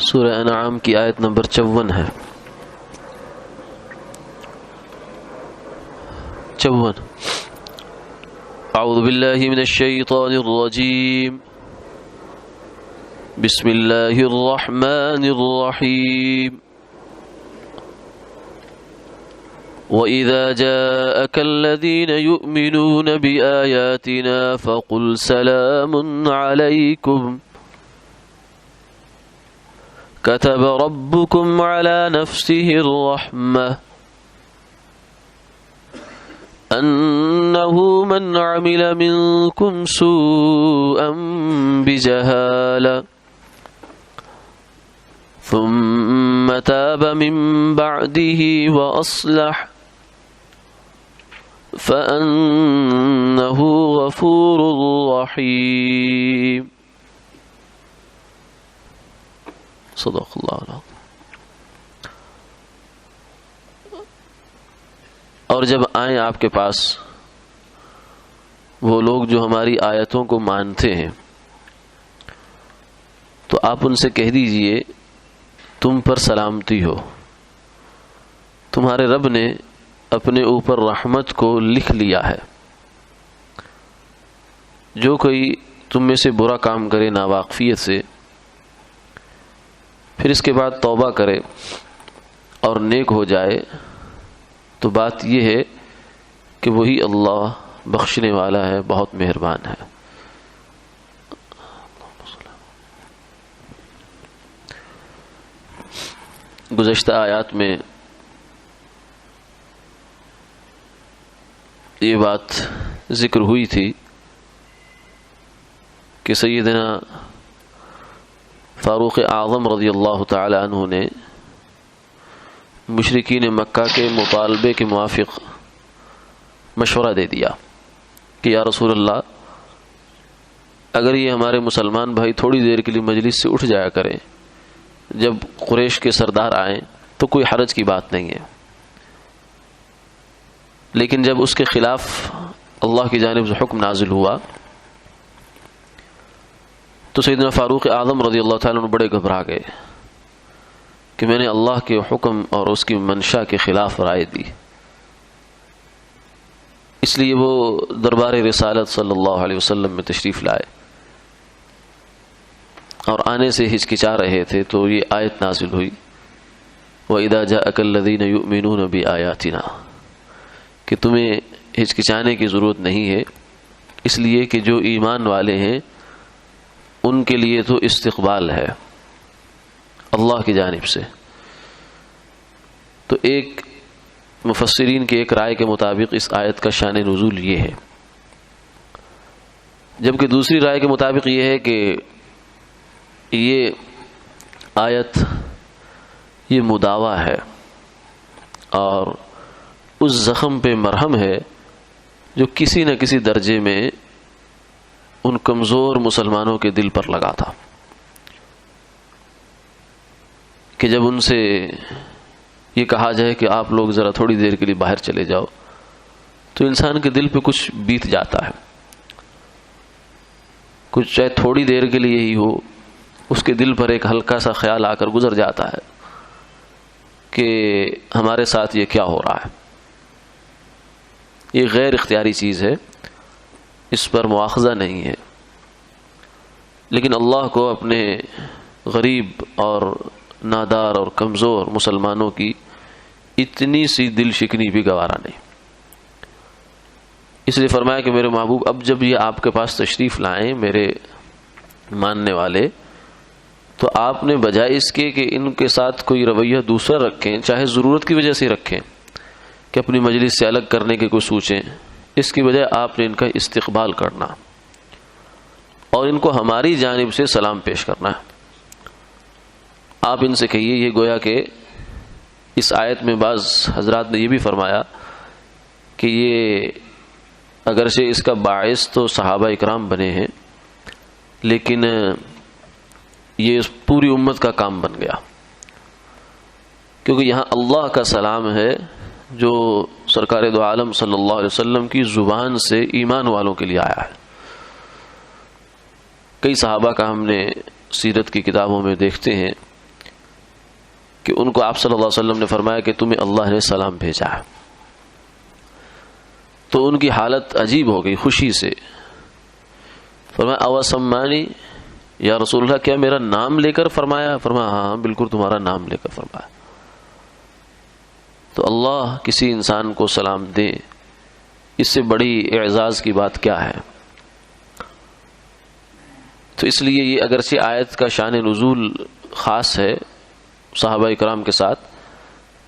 سورہ انعام کی آیت نمبر 54 ہے. 54. اعوذ باللہ من الشیطان الرجیم. بسم اللہ الرحمن الرحیم. وَإِذَا جَاءَكَ الَّذِينَ يُؤْمِنُونَ بِآيَاتِنَا فَقُلْ سَلَامٌ عَلَيْكُمْ كتب ربكم على نفسه الرحمة أنه من عمل منكم سوءا بجهالة ثم تاب من بعده وأصلح فأنه غفور رحيم. صدق اللہ العظیم. اور جب آئیں آپ کے پاس وہ لوگ جو ہماری آیتوں کو مانتے ہیں تو آپ ان سے کہہ دیجئے تم پر سلامتی ہو، تمہارے رب نے اپنے اوپر رحمت کو لکھ لیا ہے. جو کوئی تم میں سے برا کام کرے ناواقفیت سے، پھر اس کے بعد توبہ کرے اور نیک ہو جائے، تو بات یہ ہے کہ وہی اللہ بخشنے والا ہے، بہت مہربان ہے. گزشتہ آیات میں یہ بات ذکر ہوئی تھی کہ سیدنا فاروق اعظم رضی اللہ تعالی عنہ نے مشرکین مکہ کے مطالبے کے موافق مشورہ دے دیا کہ یا رسول اللہ، اگر یہ ہمارے مسلمان بھائی تھوڑی دیر کے لیے مجلس سے اٹھ جایا کریں جب قریش کے سردار آئیں تو کوئی حرج کی بات نہیں ہے، لیکن جب اس کے خلاف اللہ کی جانب سے حکم نازل ہوا تو سیدنا فاروق اعظم رضی اللہ تعالیٰ عنہ بڑے گھبرا گئے کہ میں نے اللہ کے حکم اور اس کی منشا کے خلاف رائے دی. اس لیے وہ دربار رسالت صلی اللہ علیہ وسلم میں تشریف لائے اور آنے سے ہچکچا رہے تھے تو یہ آیت نازل ہوئی وَإِذَا جَاءَكَ الَّذِينَ يُؤْمِنُونَ بِآيَاتِنَا، کہ تمہیں ہچکچانے کی ضرورت نہیں ہے، اس لیے کہ جو ایمان والے ہیں ان کے لیے تو استقبال ہے اللہ کی جانب سے. تو ایک مفسرین کے ایک رائے کے مطابق اس آیت کا شان نزول یہ ہے، جبکہ دوسری رائے کے مطابق یہ ہے کہ یہ آیت یہ مداوا ہے اور اس زخم پہ مرہم ہے جو کسی نہ کسی درجے میں ان کمزور مسلمانوں کے دل پر لگا تھا کہ جب ان سے یہ کہا جائے کہ آپ لوگ ذرا تھوڑی دیر کے لیے باہر چلے جاؤ تو انسان کے دل پہ کچھ بیت جاتا ہے، کچھ چاہے تھوڑی دیر کے لیے ہی ہو، اس کے دل پر ایک ہلکا سا خیال آ کر گزر جاتا ہے کہ ہمارے ساتھ یہ کیا ہو رہا ہے. یہ غیر اختیاری چیز ہے، اس پر مواخذہ نہیں ہے، لیکن اللہ کو اپنے غریب اور نادار اور کمزور مسلمانوں کی اتنی سی دل شکنی بھی گوارا نہیں. اس لیے فرمایا کہ میرے محبوب اب جب یہ آپ کے پاس تشریف لائیں میرے ماننے والے، تو آپ نے بجائے اس کے کہ ان کے ساتھ کوئی رویہ دوسرا رکھیں، چاہے ضرورت کی وجہ سے رکھیں کہ اپنی مجلس سے الگ کرنے کے کوئی سوچیں، اس کی بجائے آپ نے ان کا استقبال کرنا اور ان کو ہماری جانب سے سلام پیش کرنا ہے. آپ ان سے کہیے، یہ گویا کہ اس آیت میں بعض حضرات نے یہ بھی فرمایا کہ یہ اگرچہ اس کا باعث تو صحابہ اکرام بنے ہیں، لیکن یہ پوری امت کا کام بن گیا، کیونکہ یہاں اللہ کا سلام ہے جو سرکار دو عالم صلی اللہ علیہ وسلم کی زبان سے ایمان والوں کے لیے آیا ہے. کئی صحابہ کا ہم نے سیرت کی کتابوں میں دیکھتے ہیں کہ ان کو آپ صلی اللہ علیہ وسلم نے فرمایا کہ تمہیں اللہ نے سلام بھیجا ہے. تو ان کی حالت عجیب ہو گئی خوشی سے. فرمایا اوسمانی یا رسول اللہ، کیا میرا نام لے کر فرمایا؟ فرمایا ہاں بالکل تمہارا نام لے کر فرمایا. تو اللہ کسی انسان کو سلام دے، اس سے بڑی اعزاز کی بات کیا ہے؟ تو اس لیے یہ اگرچہ آیت کا شان نزول خاص ہے صحابہ کرام کے ساتھ،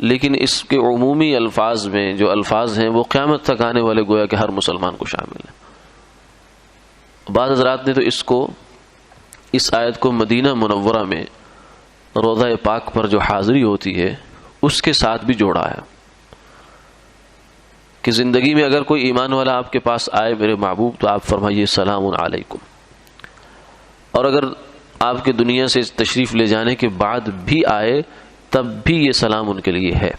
لیکن اس کے عمومی الفاظ میں جو الفاظ ہیں وہ قیامت تک آنے والے گویا کہ ہر مسلمان کو شامل ہیں. بعض حضرات نے تو اس آیت کو مدینہ منورہ میں روضہ پاک پر جو حاضری ہوتی ہے اس کے ساتھ بھی جوڑا ہے کہ زندگی میں اگر کوئی ایمان والا آپ کے پاس آئے میرے محبوب تو آپ فرمائیے سلام علیکم، اور اگر آپ کے دنیا سے تشریف لے جانے کے بعد بھی آئے تب بھی یہ سلام ان کے لیے ہے.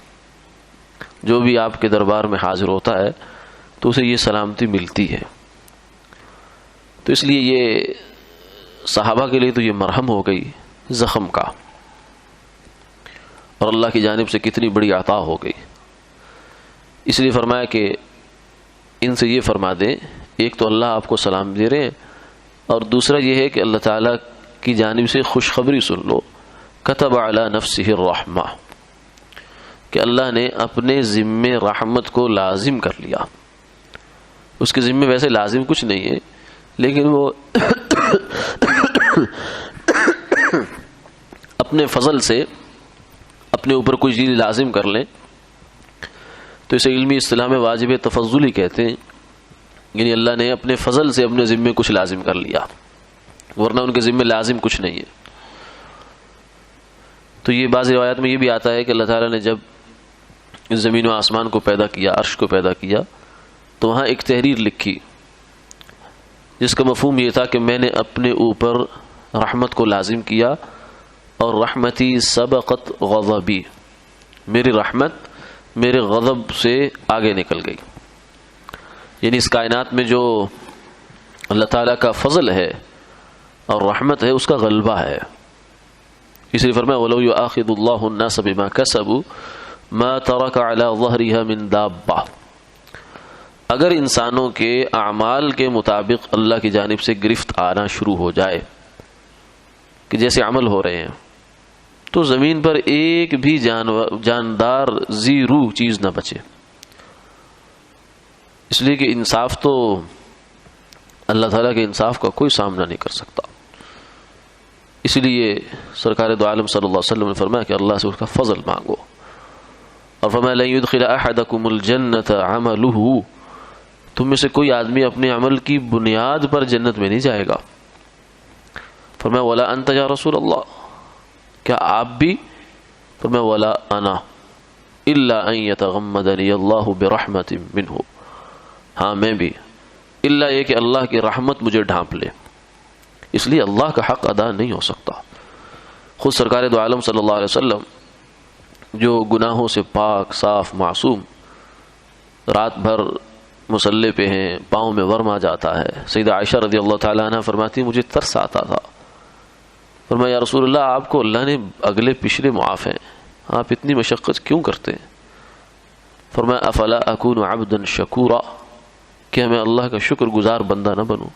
جو بھی آپ کے دربار میں حاضر ہوتا ہے تو اسے یہ سلامتی ملتی ہے. تو اس لیے یہ صحابہ کے لیے تو یہ مرہم ہو گئی زخم کا، اور اللہ کی جانب سے کتنی بڑی عطا ہو گئی. اس لیے فرمایا کہ ان سے یہ فرما دیں، ایک تو اللہ آپ کو سلام دے رہے ہیں، اور دوسرا یہ ہے کہ اللہ تعالیٰ کی جانب سے خوشخبری سن لو. کتب علی نفسہ الرحمہ، کہ اللہ نے اپنے ذمے رحمت کو لازم کر لیا. اس کے ذمے ویسے لازم کچھ نہیں ہے، لیکن وہ اپنے فضل سے اپنے اوپر کوئی چیز لازم کر لیں تو اسے علمی اصطلاح میں واجب تفضلی کہتے ہیں. یعنی اللہ نے اپنے فضل سے اپنے ذمے کچھ لازم کر لیا، ورنہ ان کے ذمے لازم کچھ نہیں ہے. تو یہ بعض روایات میں یہ بھی آتا ہے کہ اللہ تعالیٰ نے جب زمین و آسمان کو پیدا کیا، عرش کو پیدا کیا، تو وہاں ایک تحریر لکھی جس کا مفہوم یہ تھا کہ میں نے اپنے اوپر رحمت کو لازم کیا، اور رحمتی سبقت غضبی، میری رحمت میرے غضب سے آگے نکل گئی. یعنی اس کائنات میں جو اللہ تعالیٰ کا فضل ہے اور رحمت ہے اس کا غلبہ ہے. اس لیے فرمایا وَلَوْ يُؤَاخِذُ اللَّهُ النَّاسَ بِمَا كَسَبُوا مَا تَرَكَ عَلَى ظَهْرِهَا مِن دَابَّةٍ، اگر انسانوں کے اعمال کے مطابق اللہ کی جانب سے گرفت آنا شروع ہو جائے کہ جیسے عمل ہو رہے ہیں، تو زمین پر ایک بھی جاندار ذی روح چیز نہ بچے. اس لیے کہ انصاف تو اللہ تعالیٰ کے انصاف کا کوئی سامنا نہیں کر سکتا. اسی لیے سرکار دو عالم صلی اللہ علیہ وسلم نے فرمایا کہ اللہ سے اس کا فضل مانگو، اور فرمایا لن يدخل احدکم الجنۃ عملہ، تم میں سے کوئی آدمی اپنے عمل کی بنیاد پر جنت میں نہیں جائے گا. فرمایا ولا انت یا رسول اللہ، کیا آپ بھی؟ فرمایا ولا انا الا ان يتغمدنی اللہ برحمت منہ، ہاں میں بھی، الا یہ کہ اللہ کی رحمت مجھے ڈھانپ لے. اس لیے اللہ کا حق ادا نہیں ہو سکتا. خود سرکار دو عالم صلی اللہ علیہ وسلم جو گناہوں سے پاک صاف معصوم، رات بھر مصلے پہ ہیں، پاؤں میں ورم آ جاتا ہے. سیدہ عائشہ رضی اللہ تعالیٰ عنہ فرماتی مجھے ترس آتا تھا. فرمایا یا رسول اللہ آپ کو اللہ نے اگلے پچھلے معاف ہیں، آپ اتنی مشقت کیوں کرتے ہیں؟ فرمایا افلا اکون عبدا شکورا، کیا میں اللہ کا شکر گزار بندہ نہ بنوں؟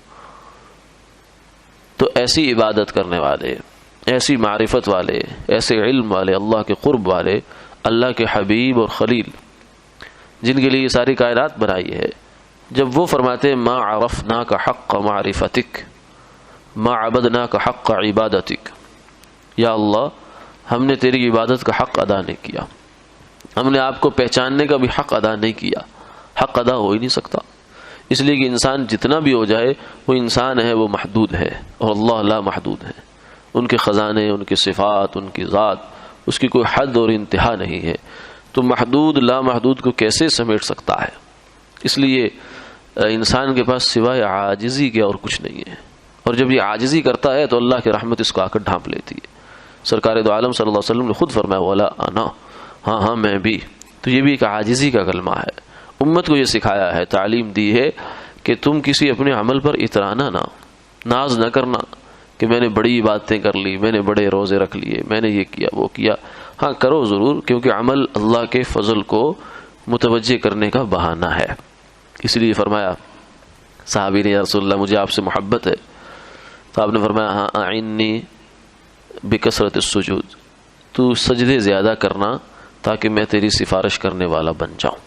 تو ایسی عبادت کرنے والے، ایسی معرفت والے، ایسے علم والے، اللہ کے قرب والے، اللہ کے حبیب اور خلیل جن کے لیے یہ ساری کائنات بنائی ہے، جب وہ فرماتے ہیں ما عرفناک حق معرفتک ما عبدناک حق عبادتک، یا اللہ ہم نے تیری عبادت کا حق ادا نہیں کیا، ہم نے آپ کو پہچاننے کا بھی حق ادا نہیں کیا. حق ادا ہو ہی نہیں سکتا. اس لیے کہ انسان جتنا بھی ہو جائے وہ انسان ہے، وہ محدود ہے، اور اللہ لا محدود ہے. ان کے خزانے، ان کی صفات، ان کی ذات، اس کی کوئی حد اور انتہا نہیں ہے. تو محدود لا محدود کو کیسے سمیٹ سکتا ہے؟ اس لیے انسان کے پاس سوائے عاجزی کے اور کچھ نہیں ہے، اور جب یہ عاجزی کرتا ہے تو اللہ کی رحمت اس کو آ کر ڈھانپ لیتی ہے. سرکار دو عالم صلی اللہ علیہ وسلم نے خود فرمایا ولا انا، ہاں میں بھی. تو یہ بھی ایک عاجزی کا کلمہ ہے. امت کو یہ سکھایا ہے، تعلیم دی ہے کہ تم کسی اپنے عمل پر اترانا نہ، ناز نہ کرنا کہ میں نے بڑی باتیں کر لی، میں نے بڑے روزے رکھ لیے، میں نے یہ کیا وہ کیا. ہاں کرو ضرور، کیونکہ عمل اللہ کے فضل کو متوجہ کرنے کا بہانہ ہے. اس لیے فرمایا صحابی نے، یا رسول اللہ مجھے آپ سے محبت ہے. تو آپ نے فرمایا ہاں اعنی بکثرت السجود، تو سجدے زیادہ کرنا تاکہ میں تیری سفارش کرنے والا بن جاؤں.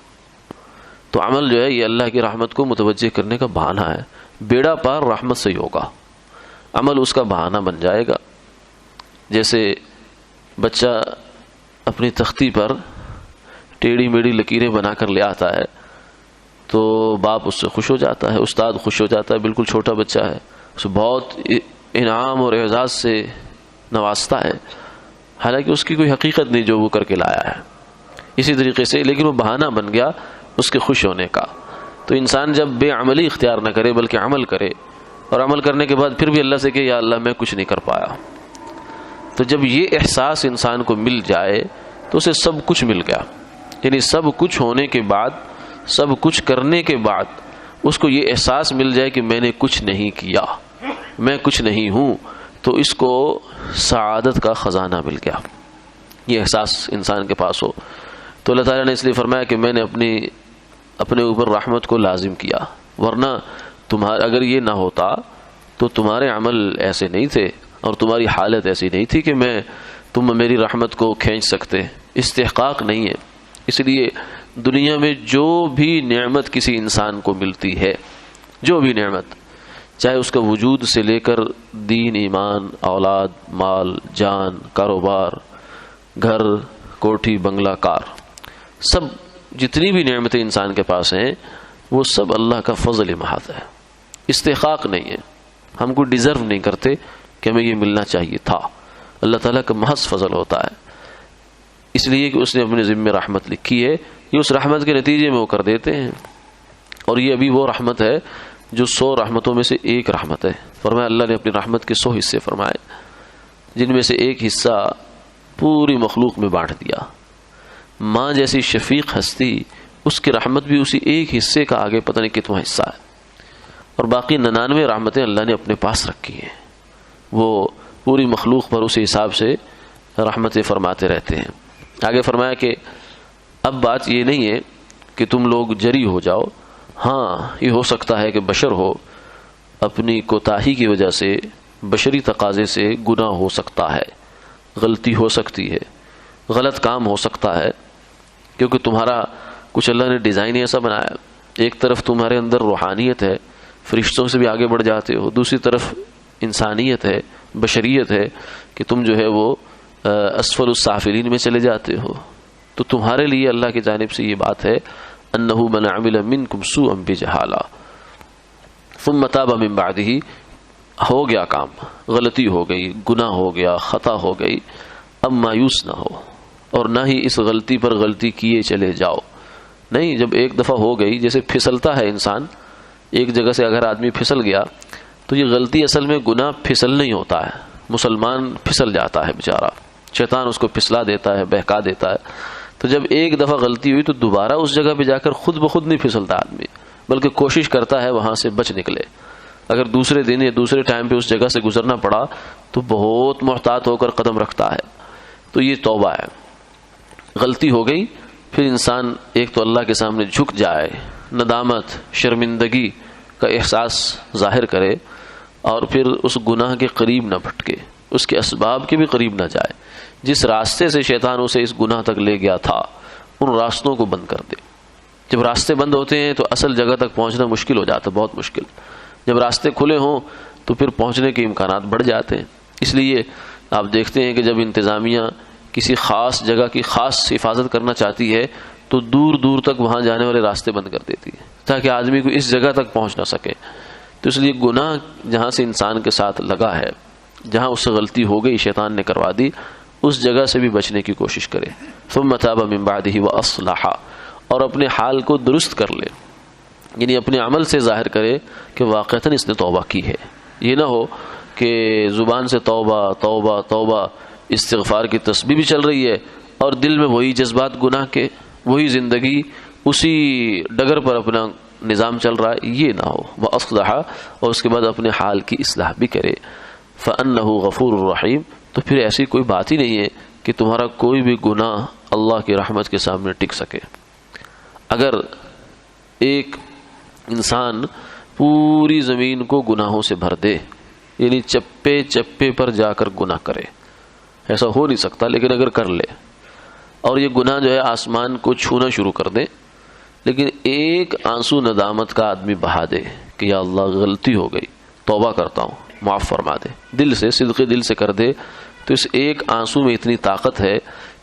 تو عمل جو ہے یہ اللہ کی رحمت کو متوجہ کرنے کا بہانہ ہے. بیڑا پار رحمت سے ہی ہوگا، عمل اس کا بہانہ بن جائے گا. جیسے بچہ اپنی تختی پر ٹیڑھی میڑھی لکیریں بنا کر لے آتا ہے تو باپ اس سے خوش ہو جاتا ہے، استاد خوش ہو جاتا ہے، بالکل چھوٹا بچہ ہے، اسے بہت انعام اور اعزاز سے نوازتا ہے، حالانکہ اس کی کوئی حقیقت نہیں جو وہ کر کے لایا ہے. اسی طریقے سے لیکن وہ بہانہ بن گیا اس کے خوش ہونے کا. تو انسان جب بے عملی اختیار نہ کرے بلکہ عمل کرے، اور عمل کرنے کے بعد پھر بھی اللہ سے کہ یا اللہ میں کچھ نہیں کر پایا، تو جب یہ احساس انسان کو مل جائے تو اسے سب کچھ مل گیا. یعنی سب کچھ ہونے کے بعد، سب کچھ کرنے کے بعد اس کو یہ احساس مل جائے کہ میں نے کچھ نہیں کیا، میں کچھ نہیں ہوں، تو اس کو سعادت کا خزانہ مل گیا. یہ احساس انسان کے پاس ہو تو اللہ تعالیٰ نے اس لیے فرمایا کہ میں نے اپنے اوپر رحمت کو لازم کیا، ورنہ اگر یہ نہ ہوتا تو تمہارے عمل ایسے نہیں تھے اور تمہاری حالت ایسی نہیں تھی کہ تم میری رحمت کو کھینچ سکتے. استحقاق نہیں ہے. اس لیے دنیا میں جو بھی نعمت کسی انسان کو ملتی ہے، جو بھی نعمت، چاہے اس کا وجود سے لے کر دین، ایمان، اولاد، مال، جان، کاروبار، گھر، کوٹھی، بنگلہ، کار، سب جتنی بھی نعمتیں انسان کے پاس ہیں وہ سب اللہ کا فضل محض ہے. استحقاق نہیں ہے، ہم کو ڈیزرو نہیں کرتے کہ ہمیں یہ ملنا چاہیے تھا. اللہ تعالیٰ کا محض فضل ہوتا ہے، اس لیے کہ اس نے اپنے ذمہ رحمت لکھی ہے، یہ اس رحمت کے نتیجے میں وہ کر دیتے ہیں. اور یہ ابھی وہ رحمت ہے جو 100 رحمتوں میں سے ایک رحمت ہے. فرمایا اللہ نے اپنی رحمت کے 100 حصے فرمائے، جن میں سے ایک حصہ پوری مخلوق میں بانٹ دیا. ماں جیسی شفیق ہستی، اس کی رحمت بھی اسی ایک حصے کا آگے پتہ نہیں کتنا حصہ ہے، اور باقی 99 رحمتیں اللہ نے اپنے پاس رکھی ہیں. وہ پوری مخلوق پر اسی حساب سے رحمتیں فرماتے رہتے ہیں. آگے فرمایا کہ اب بات یہ نہیں ہے کہ تم لوگ جری ہو جاؤ. ہاں یہ ہو سکتا ہے کہ بشر ہو، اپنی کوتاہی کی وجہ سے، بشری تقاضے سے گناہ ہو سکتا ہے، غلطی ہو سکتی ہے، غلط کام ہو سکتا ہے، کیونکہ تمہارا کچھ اللہ نے ڈیزائن ایسا بنایا. ایک طرف تمہارے اندر روحانیت ہے، فرشتوں سے بھی آگے بڑھ جاتے ہو، دوسری طرف انسانیت ہے، بشریت ہے کہ تم جو ہے وہ اسفل السافلین میں چلے جاتے ہو. تو تمہارے لیے اللہ کی جانب سے یہ بات ہے انہ من عمل منکم سوءا بجہالہ ثم تاب من بعدہ، ہو گیا کام، غلطی ہو گئی، گناہ ہو گیا، خطا ہو گئی، اب مایوس نہ ہو اور نہ ہی اس غلطی پر غلطی کیے چلے جاؤ. نہیں، جب ایک دفعہ ہو گئی، جیسے پھسلتا ہے انسان، ایک جگہ سے اگر آدمی پھسل گیا تو یہ غلطی اصل میں گناہ پھسل نہیں ہوتا ہے، مسلمان پھسل جاتا ہے بیچارہ، شیطان اس کو پھسلا دیتا ہے، بہکا دیتا ہے. تو جب ایک دفعہ غلطی ہوئی تو دوبارہ اس جگہ پہ جا کر خود بخود نہیں پھسلتا آدمی، بلکہ کوشش کرتا ہے وہاں سے بچ نکلے. اگر دوسرے دن یا دوسرے ٹائم پہ اس جگہ سے گزرنا پڑا تو بہت محتاط ہو کر قدم رکھتا ہے. تو یہ توبہ ہے. غلطی ہو گئی، پھر انسان ایک تو اللہ کے سامنے جھک جائے، ندامت، شرمندگی کا احساس ظاہر کرے، اور پھر اس گناہ کے قریب نہ بھٹکے، اس کے اسباب کے بھی قریب نہ جائے. جس راستے سے شیطان اسے اس گناہ تک لے گیا تھا ان راستوں کو بند کر دے. جب راستے بند ہوتے ہیں تو اصل جگہ تک پہنچنا مشکل ہو جاتا ہے، بہت مشکل. جب راستے کھلے ہوں تو پھر پہنچنے کے امکانات بڑھ جاتے ہیں. اس لیے آپ دیکھتے ہیں کہ جب انتظامیہ کسی خاص جگہ کی خاص حفاظت کرنا چاہتی ہے تو دور دور تک وہاں جانے والے راستے بند کر دیتی ہے تاکہ آدمی کو اس جگہ تک پہنچ نہ سکے. تو اس لیے گناہ جہاں سے انسان کے ساتھ لگا ہے، جہاں اس سے غلطی ہو گئی، شیطان نے کروا دی، اس جگہ سے بھی بچنے کی کوشش کرے. ثم تاب من بعدہ واصلح، اور اپنے حال کو درست کر لے، یعنی اپنے عمل سے ظاہر کرے کہ واقعتاً اس نے توبہ کی ہے. یہ نہ ہو کہ زبان سے توبہ توبہ توبہ، استغفار کی تسبیح بھی چل رہی ہے اور دل میں وہی جذبات گناہ کے، وہی زندگی، اسی ڈگر پر اپنا نظام چل رہا ہے. یہ نہ ہو. واصلح، اور اس کے بعد اپنے حال کی اصلاح بھی کرے. فَأَنَّهُ غَفُورٌ رَحِيمٌ، تو پھر ایسی کوئی بات ہی نہیں ہے کہ تمہارا کوئی بھی گناہ اللہ کی رحمت کے سامنے ٹک سکے۔ اگر ایک انسان پوری زمین کو گناہوں سے بھر دے، یعنی چپے چپے پر جا کر گناہ کرے، ایسا ہو نہیں سکتا، لیکن اگر کر لے اور یہ گناہ جو ہے آسمان کو چھونا شروع کر دے، لیکن ایک آنسو ندامت کا آدمی بہا دے کہ یا اللہ غلطی ہو گئی، توبہ کرتا ہوں، معاف فرما دے، دل سے، صدق دل سے کر دے، تو اس ایک آنسو میں اتنی طاقت ہے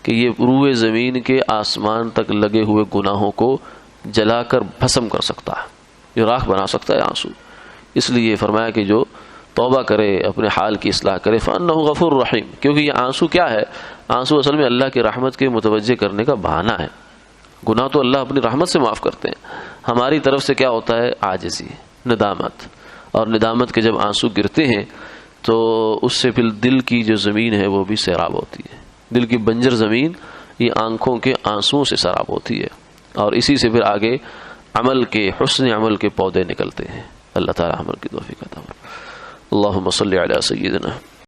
کہ یہ روئے زمین کے آسمان تک لگے ہوئے گناہوں کو جلا کر بھسم کر سکتا ہے، یہ راکھ بنا سکتا ہے آنسو۔ اس لیے فرمایا کہ جو توبہ کرے، اپنے حال کی اصلاح کرے، فَأَنَّهُ غَفُورٌ رَحِيمٌ، کیونکہ یہ آنسو کیا ہے؟ آنسو اصل میں اللہ کی رحمت کے متوجہ کرنے کا بہانہ ہے۔ گناہ تو اللہ اپنی رحمت سے معاف کرتے ہیں، ہماری طرف سے کیا ہوتا ہے؟ عاجزی، ندامت، اور ندامت کے جب آنسو گرتے ہیں تو اس سے پھر دل کی جو زمین ہے وہ بھی سیراب ہوتی ہے، دل کی بنجر زمین یہ آنکھوں کے آنسوؤں سے سیراب ہوتی ہے، اور اسی سے پھر آگے عمل کے، حسن عمل کے پودے نکلتے ہیں۔ اللہ تعالی عمل کی توفیق عطا فرمائے۔ اللہم صلی علی سیدنا